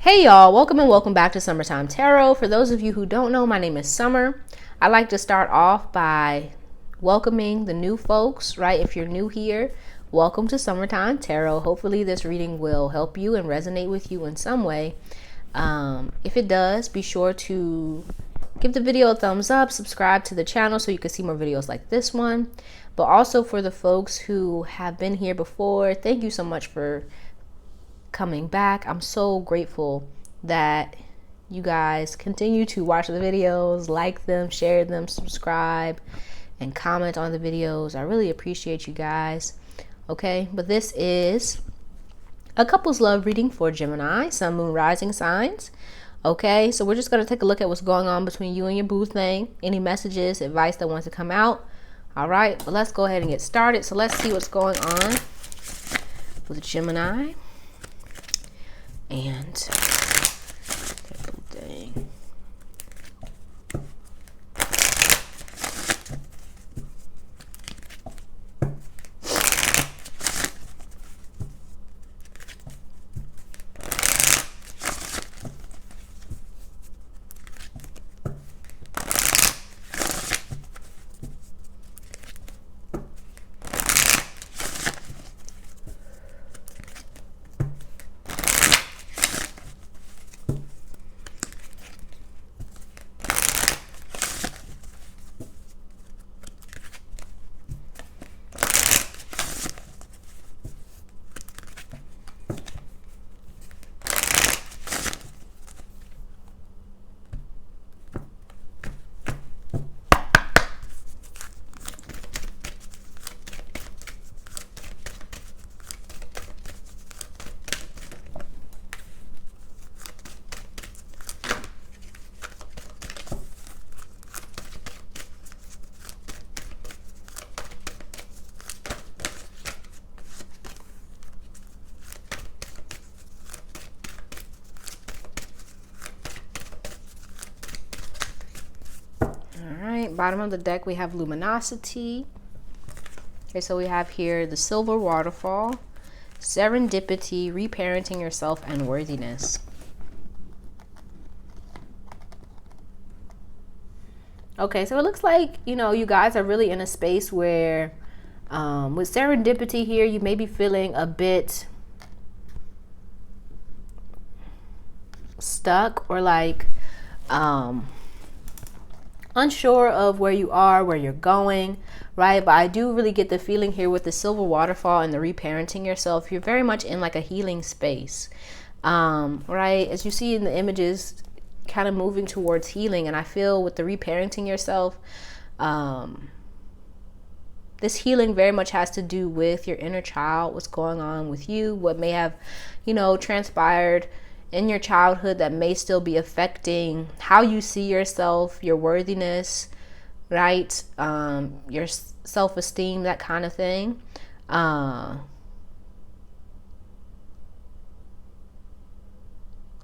Hey y'all, welcome and welcome back to Summertime Tarot. For those of you who don't know, my name is Summer. I like to start off by welcoming the new folks, right? If you're new here, welcome to Summertime Tarot. Hopefully this reading will help you and resonate with you in some way. If it does, be sure to give the video a thumbs up, subscribe to the channel so you can see more videos like this one. But also for the folks who have been here before, thank you so much for coming back. I'm so grateful that you guys continue to watch the videos, like them, share them, subscribe, and comment on the videos. I really appreciate you guys. Okay, but this is a couples love reading for Gemini, Sun, Moon, Rising signs. Okay, so we're just going to take a look at what's going on between you and your boo thing. Any messages, advice that wants to come out. All right, but let's go ahead and get started. So let's see what's going on with Gemini and their boo thing. Bottom of the deck we have luminosity. Okay, so we have here the silver waterfall, serendipity, reparenting yourself, and worthiness. Okay, so it looks like, you know, you guys are really in a space where with serendipity here, you may be feeling a bit stuck or like unsure of where you are, where you're going, right? But I do really get the feeling here with the silver waterfall and the reparenting yourself, you're very much in like a healing space, right? As you see in the images, kind of moving towards healing. And I feel with the reparenting yourself, this healing very much has to do with your inner child, what's going on with you, what may have, you know, transpired in your childhood that may still be affecting how you see yourself, your worthiness, right? Your self-esteem, that kind of thing. But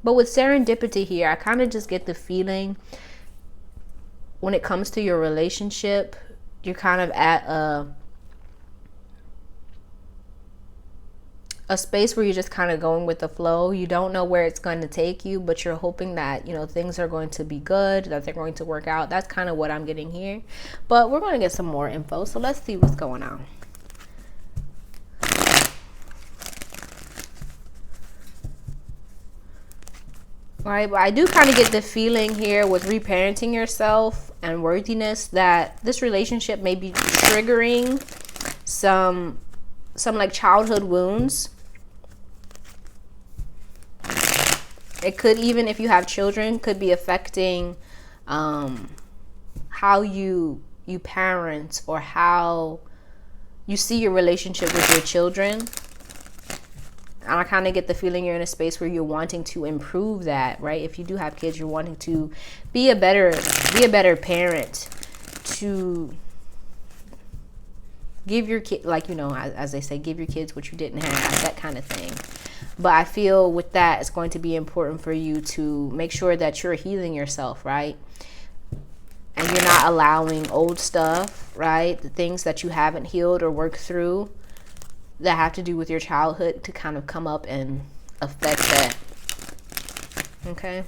with serendipity here, I kind of just get the feeling when it comes to your relationship, you're kind of at a space where you're just kind of going with the flow. You don't know where it's going to take you, but you're hoping that, you know, things are going to be good, that they're going to work out. That's kind of what I'm getting here. But we're going to get some more info. So let's see what's going on. All right, but I do kind of get the feeling here with reparenting yourself and worthiness that this relationship may be triggering some like childhood wounds. It could, even if you have children, could be affecting how you parent or how you see your relationship with your children. And I kind of get the feeling you're in a space where you're wanting to improve that, right? If you do have kids, you're wanting to be a better parent, to give your kid, like, you know, as they say, give your kids what you didn't have, that kind of thing. But I feel with that, it's going to be important for you to make sure that you're healing yourself, right? And you're not allowing old stuff, right? The things that you haven't healed or worked through that have to do with your childhood to kind of come up and affect that. Okay.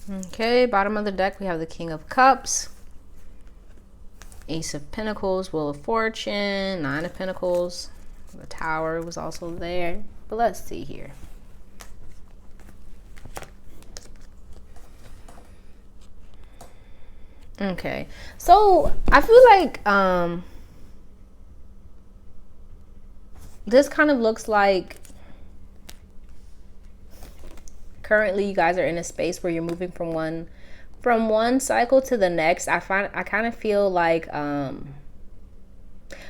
Okay, bottom of the deck, we have the King of Cups, Ace of Pentacles, Wheel of Fortune, Nine of Pentacles. The Tower was also there. But let's see here. Okay, so I feel like this kind of looks like currently you guys are in a space where you're moving from one cycle to the next. I kind of feel like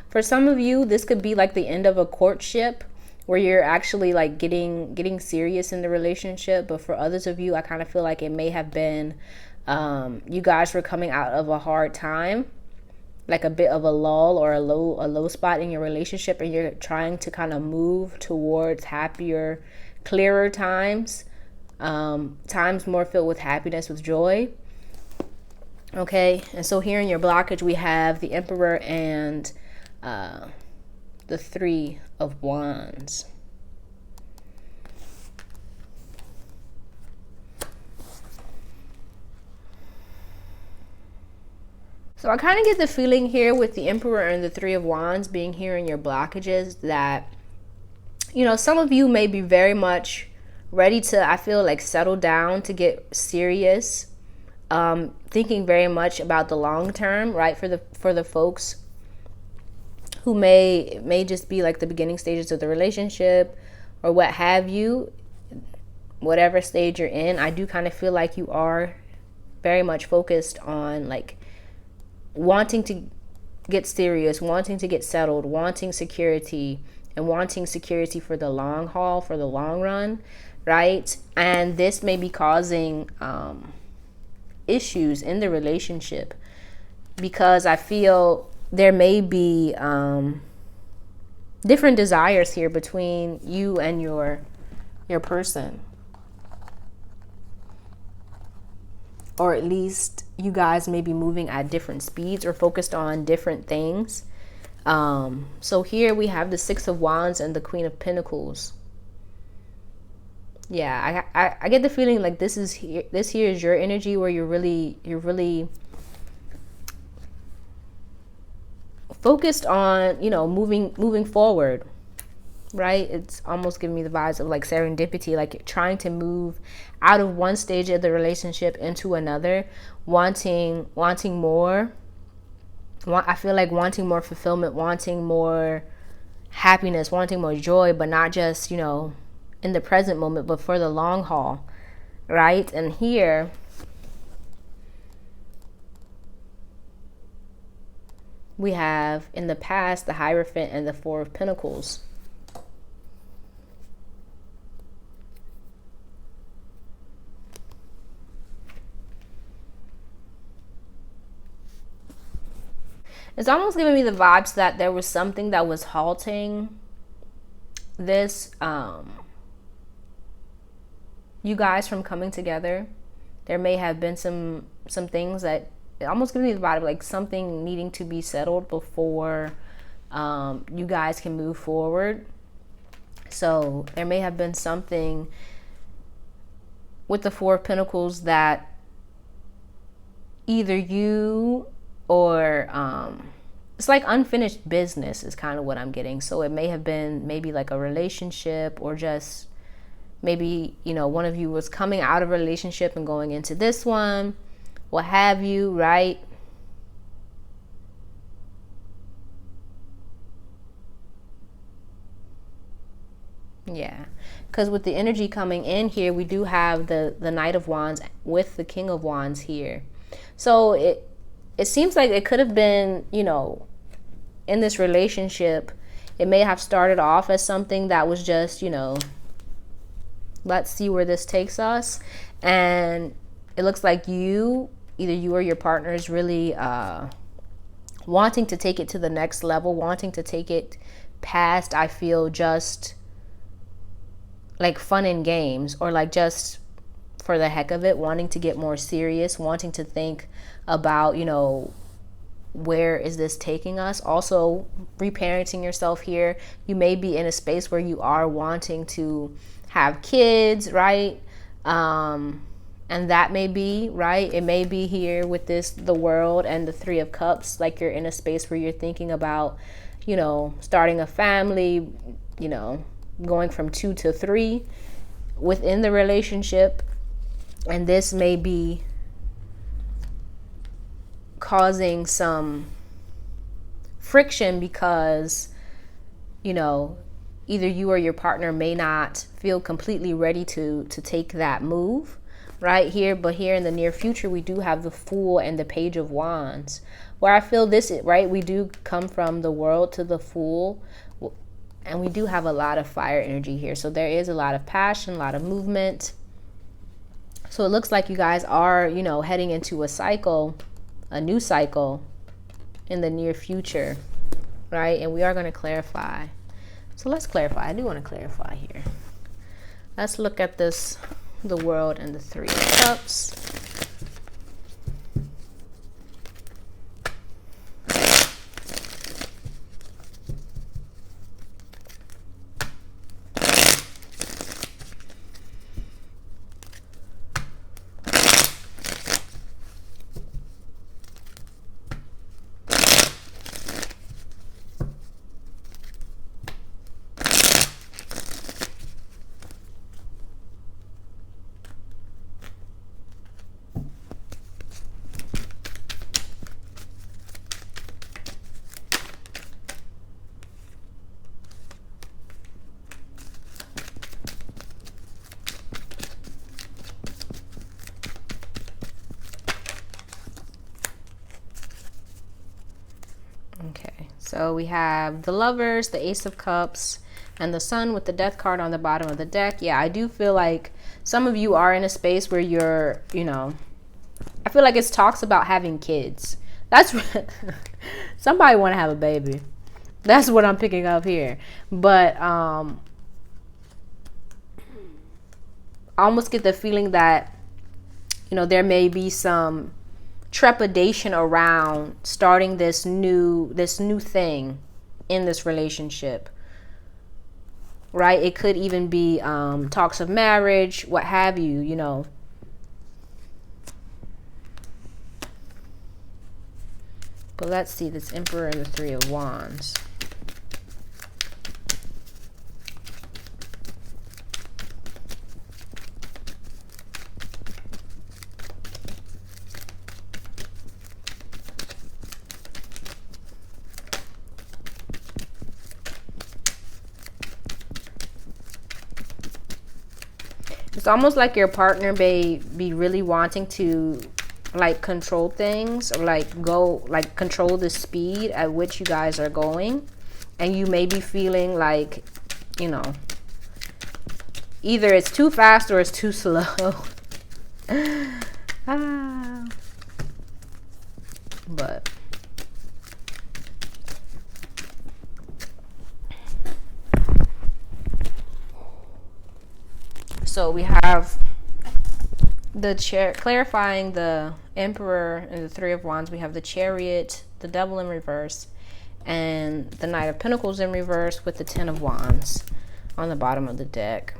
for some of you this could be like the end of a courtship where you're actually like getting serious in the relationship. But for others of you, I kind of feel like it may have been you guys were coming out of a hard time, like a bit of a lull or a low spot in your relationship, and you're trying to kind of move towards happier, clearer times. Times more filled with happiness, with joy. Okay, and so here in your blockage we have the Emperor and the Three of Wands. So I kind of get the feeling here with the Emperor and the Three of Wands being here in your blockages that, you know, some of you may be very much ready to, I feel like, settle down, to get serious, thinking very much about the long term, right? For the folks who may just be like the beginning stages of the relationship or what have you, whatever stage you're in, I do kind of feel like you are very much focused on like wanting to get serious, wanting to get settled, wanting security, and wanting security for the long haul, for the long run, right? And this may be causing issues in the relationship because I feel there may be different desires here between you and your person, or at least you guys may be moving at different speeds or focused on different things. So here we have the Six of Wands and the Queen of Pentacles. Yeah, I get the feeling like this here is your energy where you're really focused on, you know, moving forward, right? It's almost giving me the vibes of like serendipity, like you're trying to move out of one stage of the relationship into another, wanting more. I feel like wanting more fulfillment, wanting more happiness, wanting more joy, but not just, you know, in the present moment, but for the long haul, right? And here we have in the past the Hierophant and the Four of Pentacles. It's almost giving me the vibes that there was something that was halting this, you guys from coming together, there may have been some things that it almost gives me the vibe of like something needing to be settled before you guys can move forward. So there may have been something with the Four of Pentacles that either you or it's like unfinished business is kind of what I'm getting. So it may have been maybe like a relationship, or just maybe, you know, one of you was coming out of a relationship and going into this one, what have you, right? Yeah, because with the energy coming in here, we do have the Knight of Wands with the King of Wands here. So it seems like it could have been, you know, in this relationship, it may have started off as something that was just, you know, let's see where this takes us. And it looks like either you or your partner is really wanting to take it to the next level, wanting to take it past, I feel, just like fun and games, or like just for the heck of it, wanting to get more serious, wanting to think about, you know, where is this taking us? Also, reparenting yourself here. You may be in a space where you are wanting to have kids, right? And that may be, right? It may be here with this, the World and the Three of Cups, like you're in a space where you're thinking about, you know, starting a family, you know, going from 2 to 3 within the relationship. And this may be causing some friction because, you know, either you or your partner may not feel completely ready to take that move right here. But here in the near future, we do have the Fool and the Page of Wands, where I feel this, right, we do come from the World to the Fool, and we do have a lot of fire energy here. So there is a lot of passion, a lot of movement. So it looks like you guys are, you know, heading into a cycle, a new cycle in the near future, right? And we are going to clarify. So let's clarify. I do want to clarify here. Let's look at this, the World and the Three of Cups. Okay, so we have the Lovers, the Ace of Cups, and the Sun with the Death card on the bottom of the deck. Yeah, I do feel like some of you are in a space where you're, you know, I feel like it talks about having kids. That's somebody want to have a baby. That's what I'm picking up here. But I almost get the feeling that, you know, there may be some trepidation around starting this new thing in this relationship, right? It could even be talks of marriage, what have you, you know. But let's see this Emperor and the Three of Wands. It's almost like your partner may be really wanting to like control things, or like go like control the speed at which you guys are going, and you may be feeling like, you know, either it's too fast or it's too slow. But So we have the clarifying the Emperor and the Three of Wands. We have the Chariot, the Devil in reverse, and the Knight of Pentacles in reverse with the Ten of Wands on the bottom of the deck.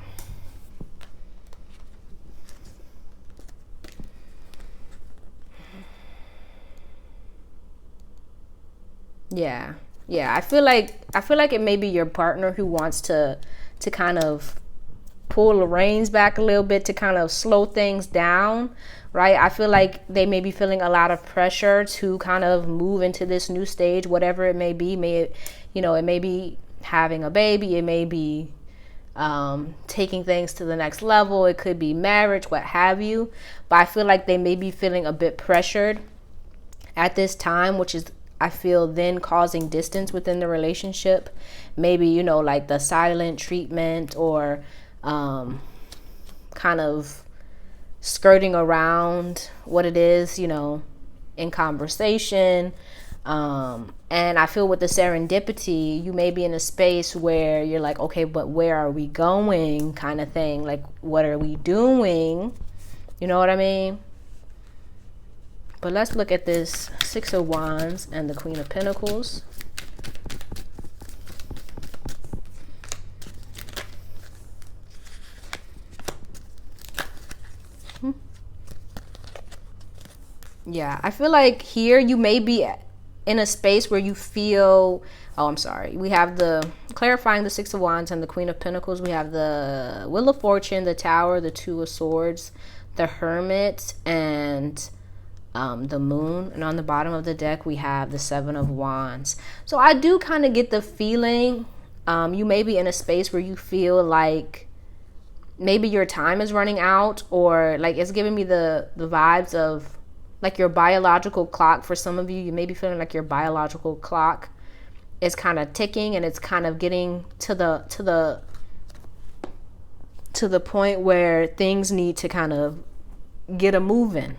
Yeah. I feel like it may be your partner who wants to kind of pull the reins back a little bit, to kind of slow things down, right? I feel like they may be feeling a lot of pressure to kind of move into this new stage, whatever it may be. It may be having a baby, it may be taking things to the next level, it could be marriage, what have you. But I feel like they may be feeling a bit pressured at this time, which is, I feel, then causing distance within the relationship. Maybe, like the silent treatment, or kind of skirting around what it is, in conversation. And I feel with the serendipity, you may be in a space where you're like, okay, but where are we going, kind of thing. Like, what are we doing? You know what I mean? But let's look at this Six of Wands and the Queen of Pentacles. Yeah, I feel like here you may be in a space where you feel, we have the clarifying the Six of Wands and the Queen of Pentacles. We have the Wheel of Fortune, the Tower, the Two of Swords, the Hermit, and the Moon. And on the bottom of the deck we have the Seven of Wands. So I do kind of get the feeling you may be in a space where you feel like maybe your time is running out, or like it's giving me the vibes of like your biological clock. For some of you, you may be feeling like your biological clock is kind of ticking, and it's kind of getting to the point where things need to kind of get a moving.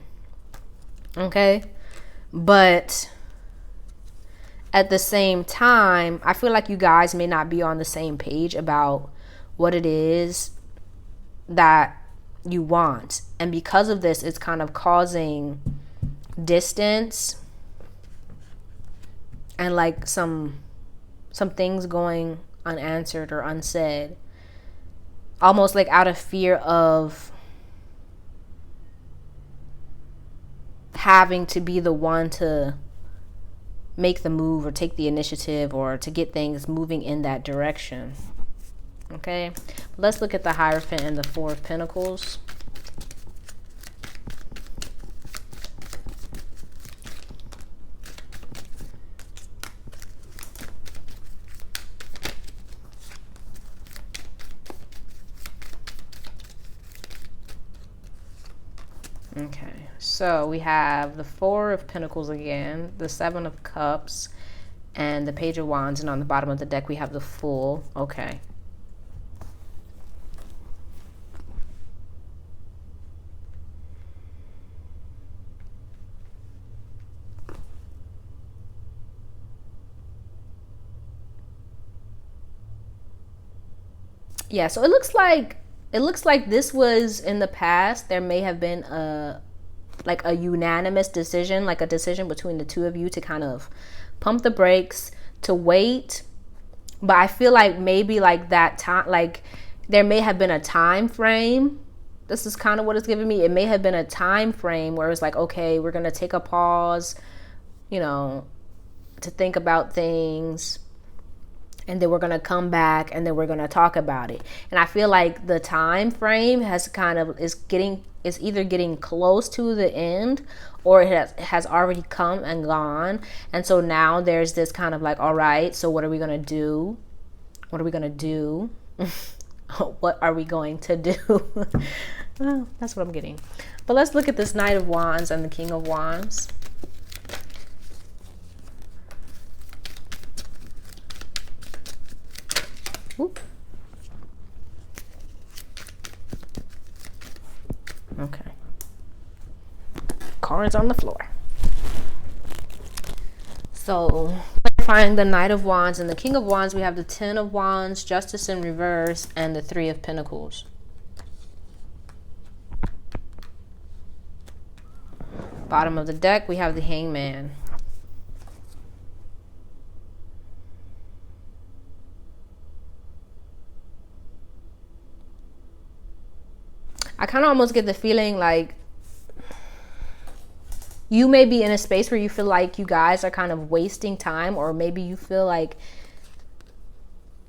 Okay? But at the same time, I feel like you guys may not be on the same page about what it is that you want. And because of this, it's kind of causing distance and like some things going unanswered or unsaid, almost like out of fear of having to be the one to make the move or take the initiative or to get things moving in that direction. Okay, let's look at the Hierophant and the Four of Pentacles. Okay, so we have the Four of Pentacles again, the Seven of Cups, and the Page of Wands, and on the bottom of the deck we have the Fool. Okay. Yeah, so it looks like this was in the past. There may have been a unanimous decision, like a decision between the two of you to kind of pump the brakes, to wait. But I feel like maybe like that time, like there may have been a time frame. This is kind of what it's giving me. It may have been a time frame where it's like, okay, we're going to take a pause, to think about things. And then we're going to come back and then we're going to talk about it. And I feel like the time frame is either getting close to the end, or it has already come and gone. And so now there's this kind of like, all right, so what are we going to do? What are we going to do? What are we going to do? Well, that's what I'm getting. But let's look at this Knight of Wands and the King of Wands. Oop. Okay. Cards on the floor. So, clarifying the Knight of Wands and the King of Wands, we have the Ten of Wands, Justice in reverse, and the Three of Pentacles. Bottom of the deck, we have the Hangman. I kind of almost get the feeling like you may be in a space where you feel like you guys are kind of wasting time, or maybe you feel like,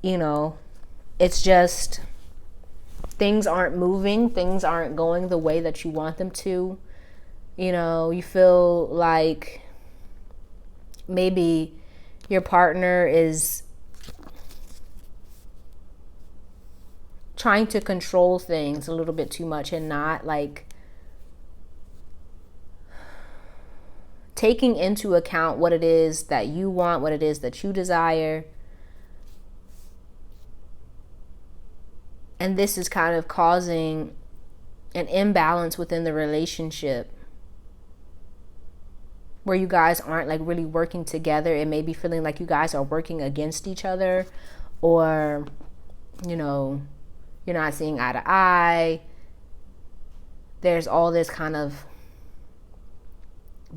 you know, it's just things aren't moving, things aren't going the way that you want them to. You know, you feel like maybe your partner is trying to control things a little bit too much and not like taking into account what it is that you want, what it is that you desire. And this is kind of causing an imbalance within the relationship where you guys aren't like really working together. It may be feeling like you guys are working against each other, or, you know, you're not seeing eye to eye. There's all this kind of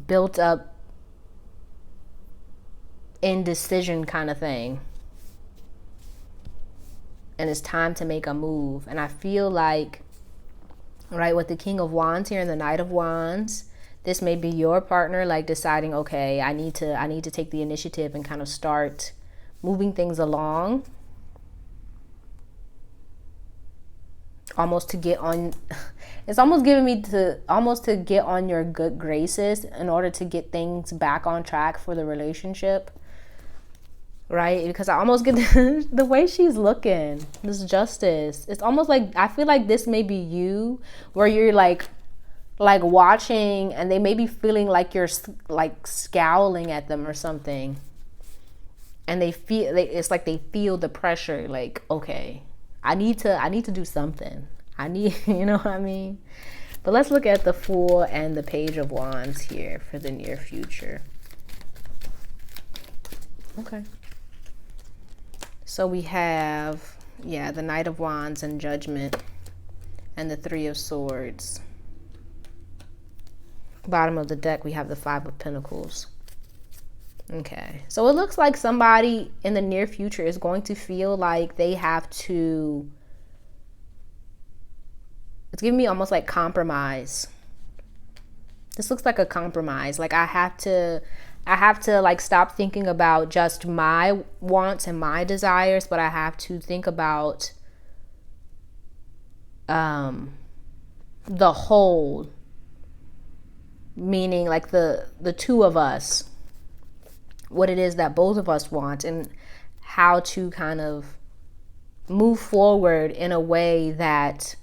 built up indecision kind of thing. And it's time to make a move. And I feel like, right, with the King of Wands here and the Knight of Wands, this may be your partner like deciding, okay, I need to take the initiative and kind of start moving things along. Almost to get on, it's almost giving me to get on your good graces in order to get things back on track for the relationship. Right? Because I almost get the way she's looking, this Justice. It's almost like, I feel like this may be you, where you're like watching and they may be feeling like you're like scowling at them or something. And it's like they feel the pressure, like, okay, I need to do something. You know what I mean? But let's look at the Fool and the Page of Wands here for the near future. Okay. So we have, the Knight of Wands and Judgment and the Three of Swords. Bottom of the deck, we have the Five of Pentacles. Okay. So it looks like somebody in the near future is going to feel like they have to, it's giving me almost like compromise. This looks like a compromise. Like I have to like stop thinking about just my wants and my desires, but I have to think about the whole, meaning like the two of us, what it is that both of us want, and how to kind of move forward in a way that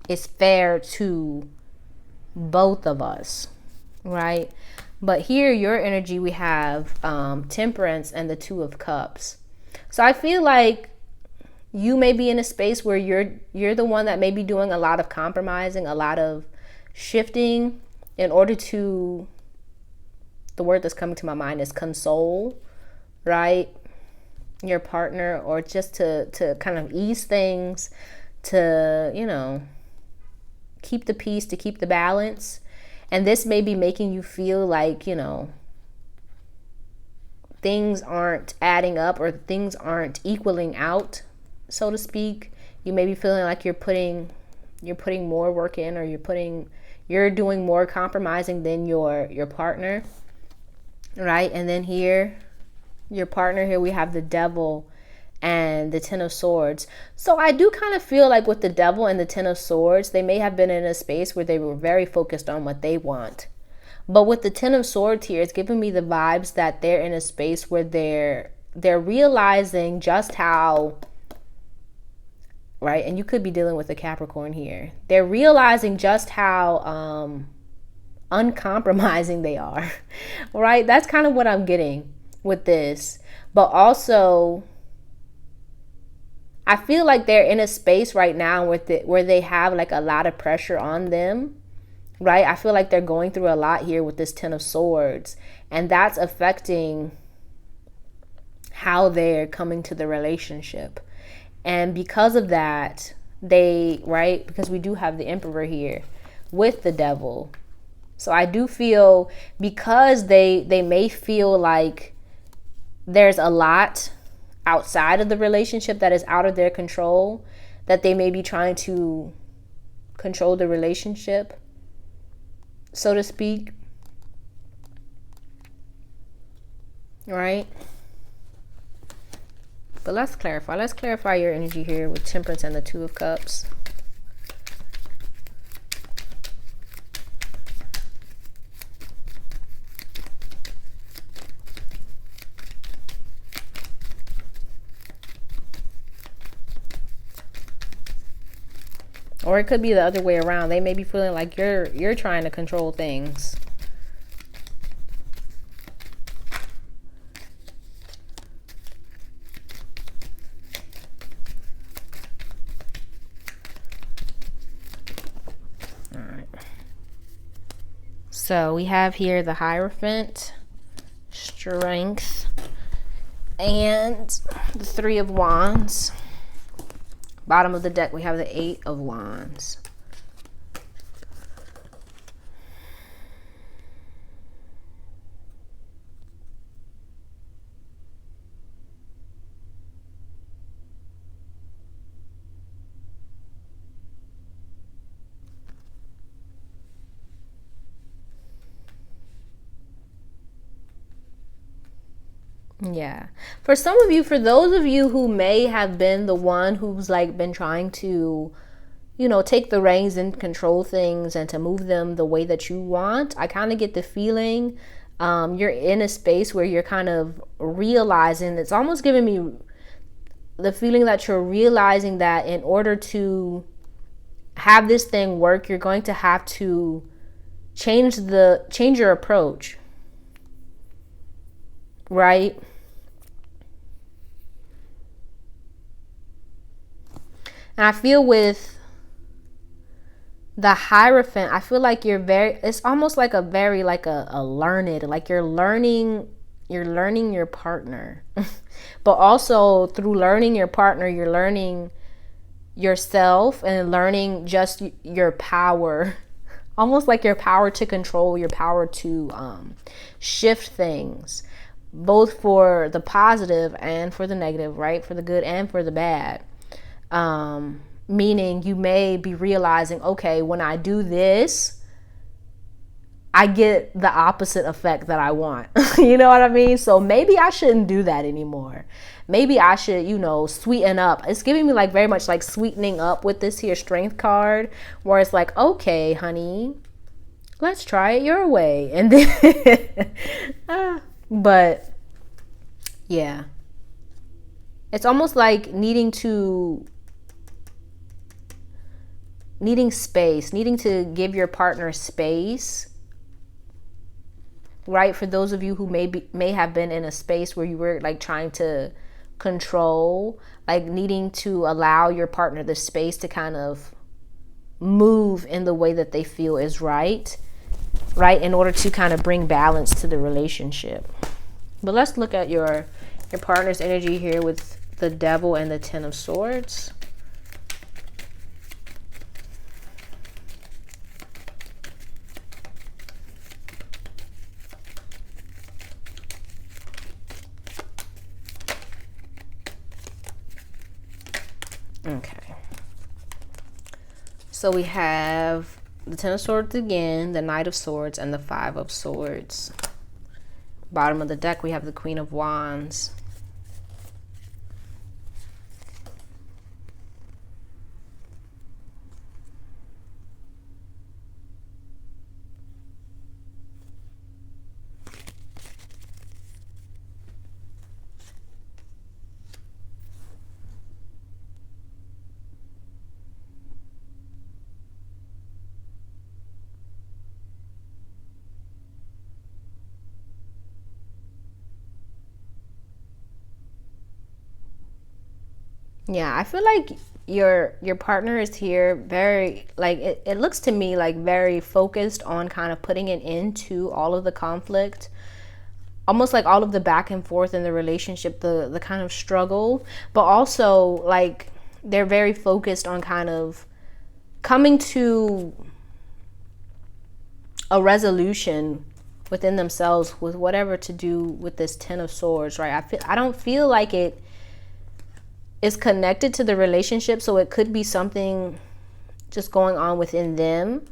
is fair to both of us, right? But here, your energy, we have Temperance and the Two of Cups. So I feel like you may be in a space where you're the one that may be doing a lot of compromising, a lot of shifting in order to, the word that's coming to my mind is console, right? Your partner, or just to kind of ease things, to, you know, keep the peace, to keep the balance. And this may be making you feel like, you know, things aren't adding up, or things aren't equaling out, so to speak. You may be feeling like you're putting more work in, or you're doing more compromising than your partner, right? And then here, your partner, here we have the Devil and the Ten of Swords. So I do kind of feel like with the Devil and the Ten of Swords, they may have been in a space where they were very focused on what they want. But with the Ten of Swords here, it's giving me the vibes that they're in a space where they're realizing just how, right? And you could be dealing with a Capricorn here. They're realizing just how uncompromising they are, right? That's kind of what I'm getting with this. But also, I feel like they're in a space right now where they have like a lot of pressure on them, right? I feel like they're going through a lot here with this Ten of Swords, and that's affecting how they're coming to the relationship. And because of that, right, because we do have the Emperor here. with the devil. So I do feel, because they may feel like there's a lot outside of the relationship that is out of their control, that they may be trying to control the relationship, so to speak. Right? But let's clarify your energy here with Temperance and the Two of Cups. Or it could be the other way around. They may be feeling like you're trying to control things. All right. So we have here the Hierophant, Strength, and the Three of Wands. Bottom of the deck, we have the Eight of Wands. Yeah. For some of you, for those of you who may have been the one who's like been trying to, you know, take the reins and control things and to move them the way that you want, I kind of get the feeling you're in a space where you're kind of realizing, it's almost giving me the feeling that you're realizing that in order to have this thing work, you're going to have to change your approach. Right? And I feel with the Hierophant, I feel like it's almost like a very, like a learned, like you're learning your partner. But also through learning your partner, you're learning yourself and learning just your power. Almost like your power to control, your power to shift things, both for the positive and for the negative, right? For the good and for the bad. Meaning you may be realizing, okay, when I do this, I get the opposite effect that I want. You know what I mean? So maybe I shouldn't do that anymore. Maybe I should, sweeten up. It's giving me like very much like sweetening up with this here Strength card, where it's like, okay, honey, let's try it your way. And then, but yeah, it's almost like needing space, needing to give your partner space, right? For those of you who may have been in a space where you were like trying to control, like needing to allow your partner the space to kind of move in the way that they feel is right, in order to kind of bring balance to the relationship. But let's look at your partner's energy here with the Devil and the Ten of Swords. Okay. So we have the Ten of Swords again, the Knight of Swords, and the Five of Swords. Bottom of the deck, we have the Queen of Wands. Yeah, I feel like your partner is here very, like, it looks to me like very focused on kind of putting an end to all of the conflict, almost like all of the back and forth in the relationship, the kind of struggle, but also like they're very focused on kind of coming to a resolution within themselves with whatever to do with this Ten of Swords, right? I don't feel like it is connected to the relationship, so it could be something just going on within them.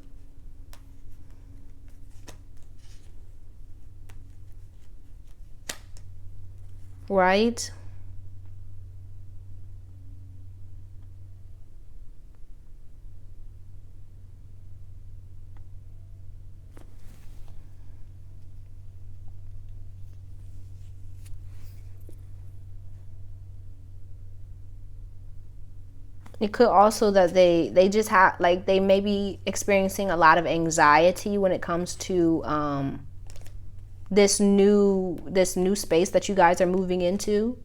Right? It could also that they just have, like, they may be experiencing a lot of anxiety when it comes to this new space that you guys are moving into.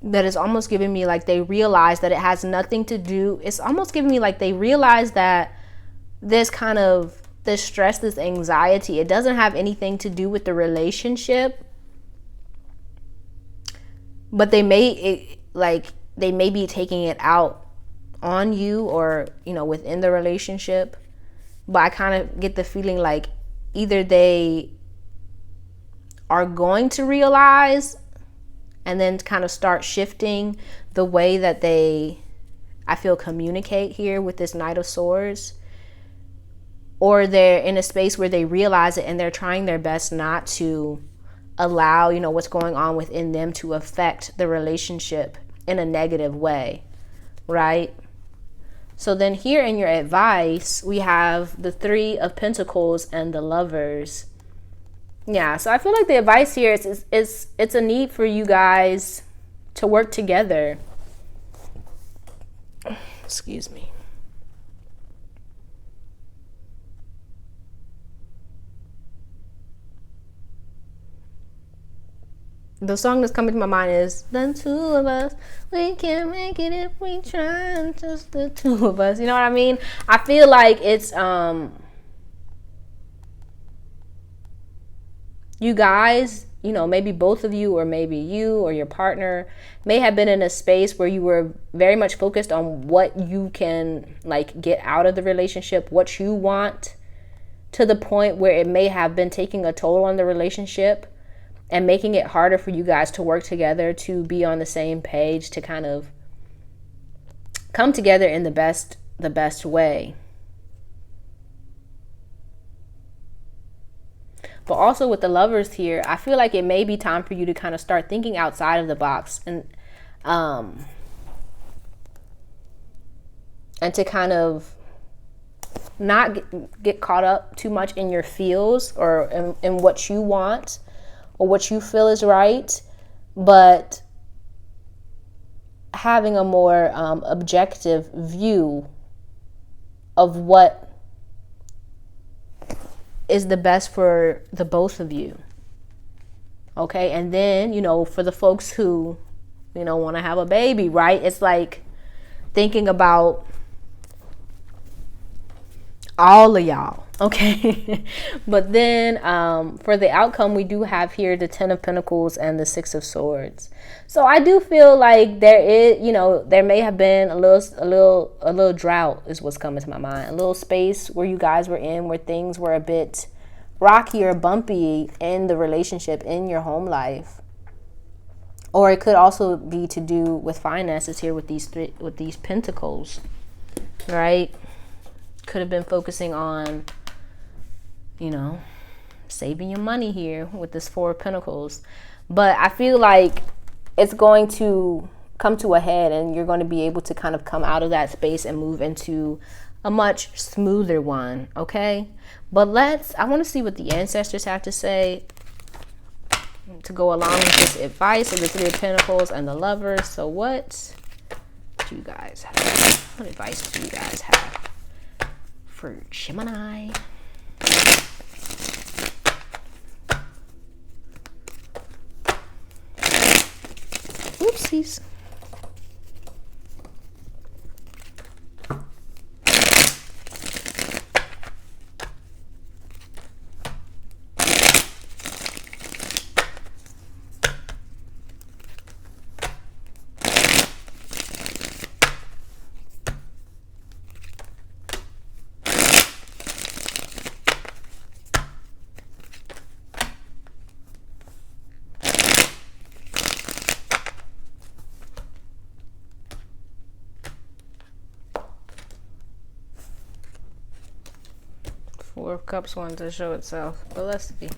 That is almost giving me like they realize that it has nothing to do. It's almost giving me like they realize that this kind of this stress, this anxiety, it doesn't have anything to do with the relationship, but they may be taking it out on you, or within the relationship. But I kind of get the feeling like either they are going to realize and then kind of start shifting the way that I feel, communicate here with this Knight of Swords, or they're in a space where they realize it and they're trying their best not to allow, what's going on within them to affect the relationship in a negative way, right? So then here in your advice, we have the Three of Pentacles and the Lovers. Yeah, so I feel like the advice here is it's a need for you guys to work together. Excuse me. The song that's coming to my mind is "The Two of Us, we can make it if we try, just the two of us." You know what I mean? I feel like it's you guys, maybe both of you, or maybe you or your partner may have been in a space where you were very much focused on what you can like get out of the relationship, what you want, to the point where it may have been taking a toll on the relationship and making it harder for you guys to work together, to be on the same page, to kind of come together in the best way. But also with the Lovers here, I feel like it may be time for you to kind of start thinking outside of the box, and to kind of not get caught up too much in your feels, or in what you want or what you feel is right, but having a more objective view of what is the best for the both of you. Okay, and then, for the folks who, want to have a baby, right? It's like thinking about all of y'all, okay? But then for the outcome, we do have here the Ten of Pentacles and the Six of Swords. So I do feel like there is, there may have been a little drought is what's coming to my mind. A little space where you guys were in, where things were a bit rocky or bumpy in the relationship, in your home life. Or it could also be to do with finances here with these pentacles, right? Could have been focusing on, saving your money here with this Four of Pentacles. But I feel like it's going to come to a head, and you're going to be able to kind of come out of that space and move into a much smoother one, okay? But I want to see what the ancestors have to say to go along with this advice of the Three of Pentacles and the Lovers. So what do you guys have? What advice do you guys have for Gemini? Oopsies. Four of Cups wanted to show itself, but let's see.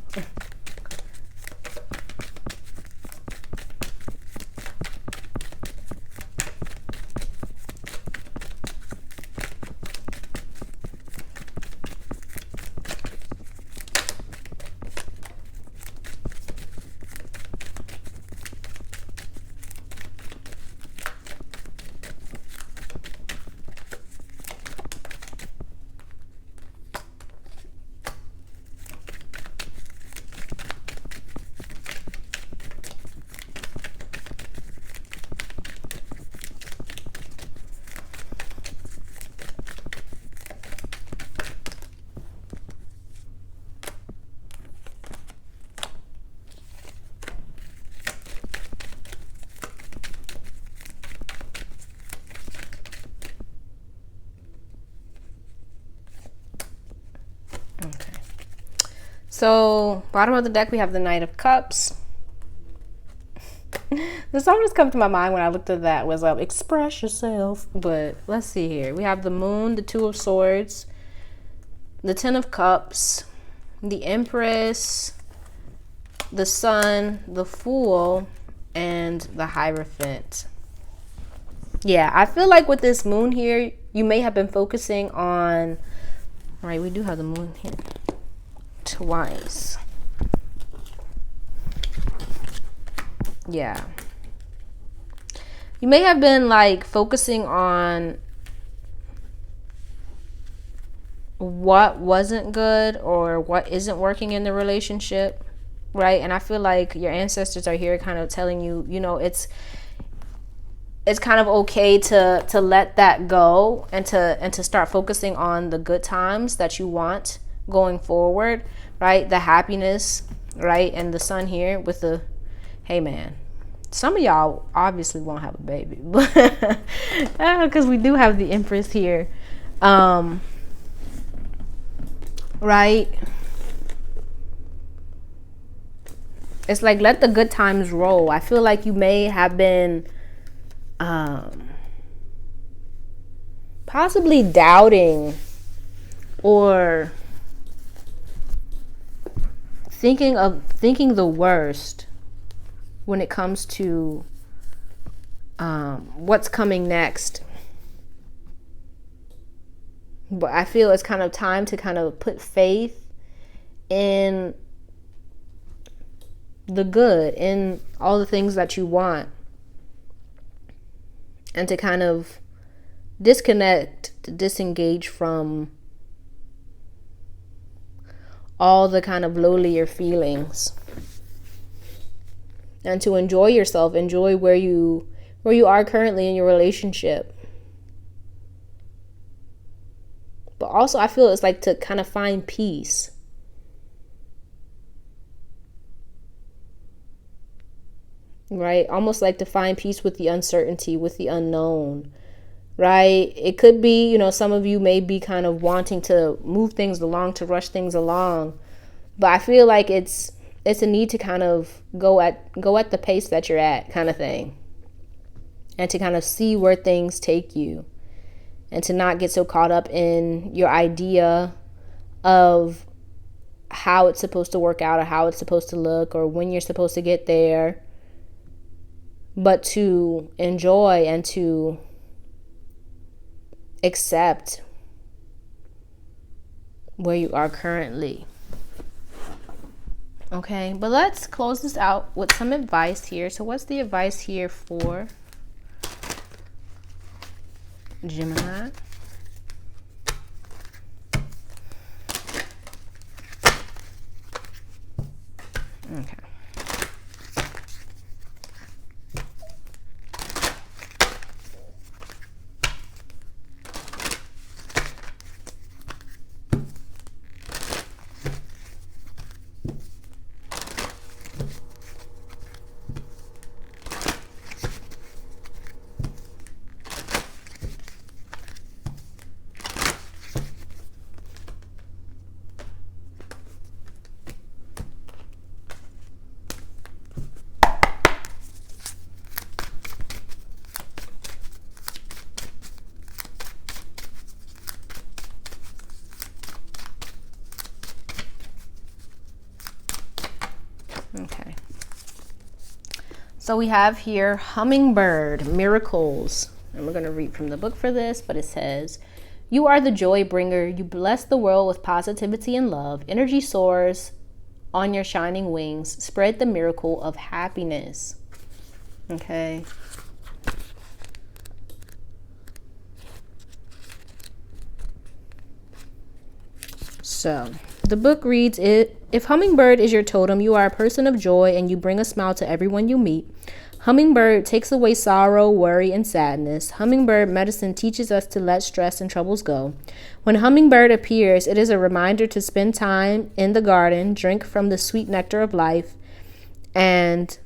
So, bottom of the deck, we have the Knight of Cups. The song just come to my mind when I looked at that was express yourself. But let's see here. We have the Moon, the Two of Swords, the Ten of Cups, the Empress, the Sun, the Fool, and the Hierophant. Yeah, I feel like with this Moon here, you may have been focusing on... All right, we do have the Moon here. Twice. Yeah. You may have been like focusing on what wasn't good or what isn't working in the relationship, right? And I feel like your ancestors are here kind of telling you, you know, it's kind of okay to let that go and to start focusing on the good times that you want going forward, right? The happiness, right? And the Sun here with the, hey man, some of y'all obviously won't have a baby, but because we do have the Empress here, right? It's like, let the good times roll. I feel like you may have been possibly doubting or thinking the worst when it comes to what's coming next. But I feel it's kind of time to kind of put faith in the good, in all the things that you want, and to kind of disconnect, to disengage from all the kind of lowlier feelings, and to enjoy yourself, enjoy where you are currently in your relationship. But also I feel it's like to kind of find peace. Right? Almost like to find peace with the uncertainty, with the unknown. Right? It could be, you know, some of you may be kind of wanting to move things along, to rush things along. But I feel like it's a need to kind of go at the pace that you're at, kind of thing. And to kind of see where things take you. And to not get so caught up in your idea of how it's supposed to work out or how it's supposed to look or when you're supposed to get there. But to enjoy and to accept where you are currently. Okay, but let's close this out with some advice here. So what's the advice here for Gemini? Okay. Okay. So we have here hummingbird miracles. And we're going to read from the book for this, but it says, "You are the joy bringer. You bless the world with positivity and love. Energy soars on your shining wings. Spread the miracle of happiness." Okay. So the book reads, if hummingbird is your totem, you are a person of joy and you bring a smile to everyone you meet. Hummingbird takes away sorrow, worry, and sadness. Hummingbird medicine teaches us to let stress and troubles go. When hummingbird appears, it is a reminder to spend time in the garden, drink from the sweet nectar of life, and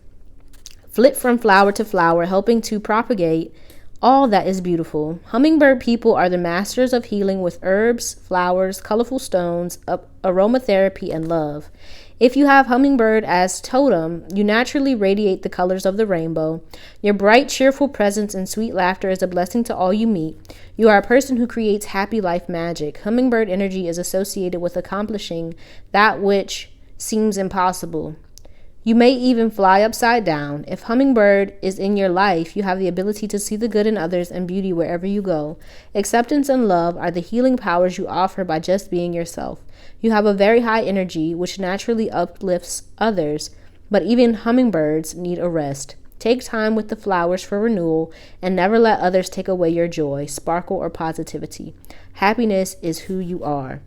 flit from flower to flower, helping to propagate all that is beautiful. Hummingbird people are the masters of healing with herbs, flowers, colorful stones, aromatherapy, and love. If you have hummingbird as totem, you naturally radiate the colors of the rainbow. Your bright, cheerful presence and sweet laughter is a blessing to all you meet. You are a person who creates happy life magic. Hummingbird energy is associated with accomplishing that which seems impossible. You may even fly upside down. If hummingbird is in your life, you have the ability to see the good in others and beauty wherever you go. Acceptance and love are the healing powers you offer by just being yourself. You have a very high energy, which naturally uplifts others, but even hummingbirds need a rest. Take time with the flowers for renewal and never let others take away your joy, sparkle, or positivity. Happiness is who you are.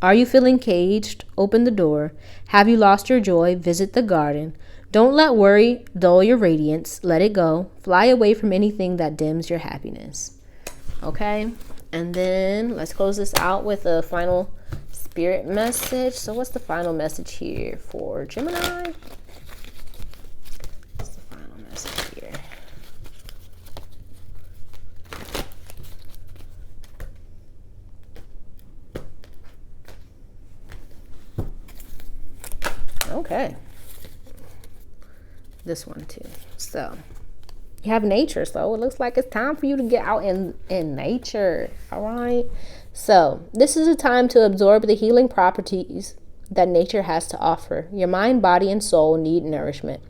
Are you feeling caged? Open the door. Have you lost your joy? Visit the garden. Don't let worry dull your radiance. Let it go. Fly away from anything that dims your happiness. Okay, and then let's close this out with a final spirit message. So what's the final message here for Gemini? What's the final message here? Okay, this one too. So you have nature, so it looks like it's time for you to get out in nature. All right, so this is a time to absorb the healing properties that nature has to offer. Your mind, body, and soul need nourishment,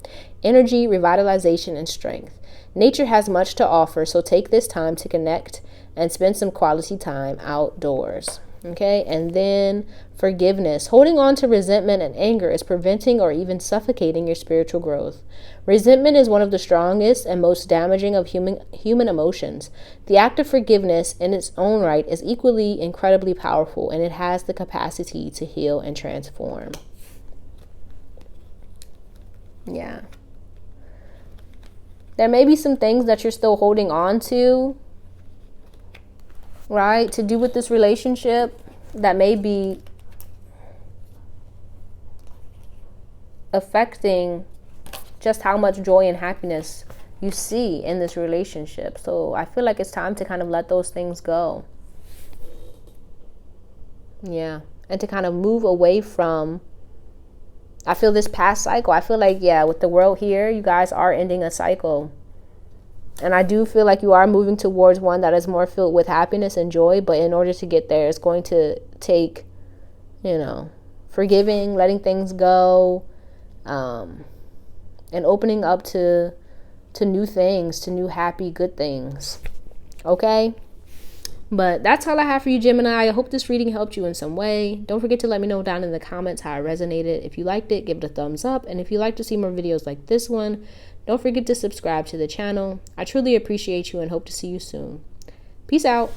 energy, revitalization, and strength. Nature has much to offer, so take this time to connect and spend some quality time outdoors. Okay, and then forgiveness. Holding on to resentment and anger is preventing or even suffocating your spiritual growth. Resentment is one of the strongest and most damaging of human emotions. The act of forgiveness in its own right is equally incredibly powerful, and it has the capacity to heal and transform. Yeah. There may be some things that you're still holding on to, right, to do with this relationship that may be affecting just how much joy and happiness you see in this relationship. So I feel like it's time to kind of let those things go. Yeah, and to kind of move away from, I feel, this past cycle. I feel like, yeah, with the world here, you guys are ending a cycle. And I do feel like you are moving towards one that is more filled with happiness and joy. But in order to get there, it's going to take, forgiving, letting things go, and opening up to new things, to new happy, good things. Okay? But that's all I have for you, Gemini. I hope this reading helped you in some way. Don't forget to let me know down in the comments how it resonated. If you liked it, give it a thumbs up. And if you'd like to see more videos like this one, don't forget to subscribe to the channel. I truly appreciate you and hope to see you soon. Peace out.